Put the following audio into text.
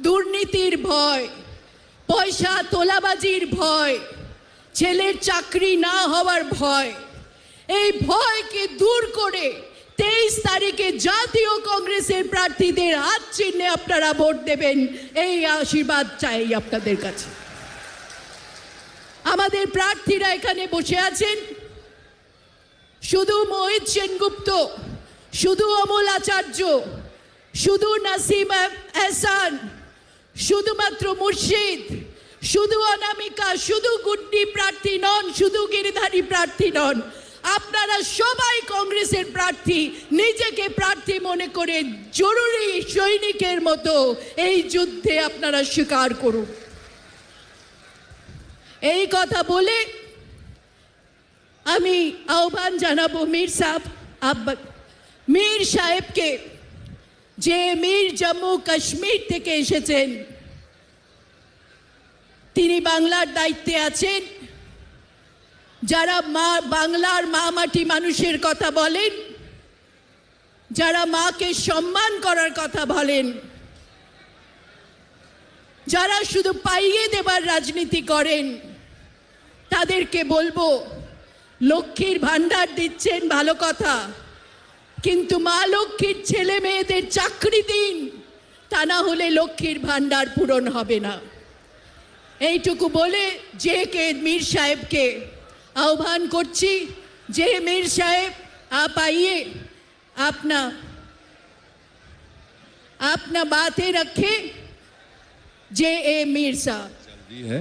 দুর্নীতির ভয়, পয়সা তোলাবাজির ভয়, ছেলের চাকরি না হওয়ার ভয়, এই ভয়কে দূর করে 23 তারিখে জাতীয় কংগ্রেসের প্রার্থীদের হাত চিহ্নে আপনারা ভোট দেবেন, এই আশীর্বাদ চাই আপনাদের কাছে। আমাদের প্রার্থীরা এখানে বসে আছেন, শুধু মোহিত সেনগুপ্ত, শুধু অমল আচার্য, শুধু নাসিম এহসান, শুধুমাত্র মুর্শিদ, শুধু অনামিকা, শুধু গুড্ডি প্রার্থী নন, শুধু গিরিধারী প্রার্থী নন, আপনারা সবাই কংগ্রেসের প্রার্থী। নিজেকে প্রার্থী মনে করে জরুরি সৈনিকের মতো এই যুদ্ধে আপনারা স্বীকার করুন। এই কথা বলে আমি আহ্বান জানাবো মীর সাহেবকে, যে মীর জম্মু কাশ্মীর থেকে এসেছেন। তিনি বাংলার দায়িত্বে আছেন। যারা বাংলার মা মাটি মানুষের কথা বলেন, যারা মাকে সম্মান করার কথা বলেন, যারা শুধু পাইয়ে দেবার রাজনীতি করেন, তাদেরকে বলবো, লক্ষ্মীর ভান্ডার দিচ্ছেন ভালো কথা, কিন্তু মা লক্ষ্মীর ছেলে মেয়েদের চাকরি দিন, তা না হলে লক্ষ্মীর ভান্ডার পূরণ হবে না। এইটুকু বলে যে কে मीर साहब के आह्वान करছি, যে मीर साहब आप आइए, अपना बातें रखें। जे ए मीर साहब है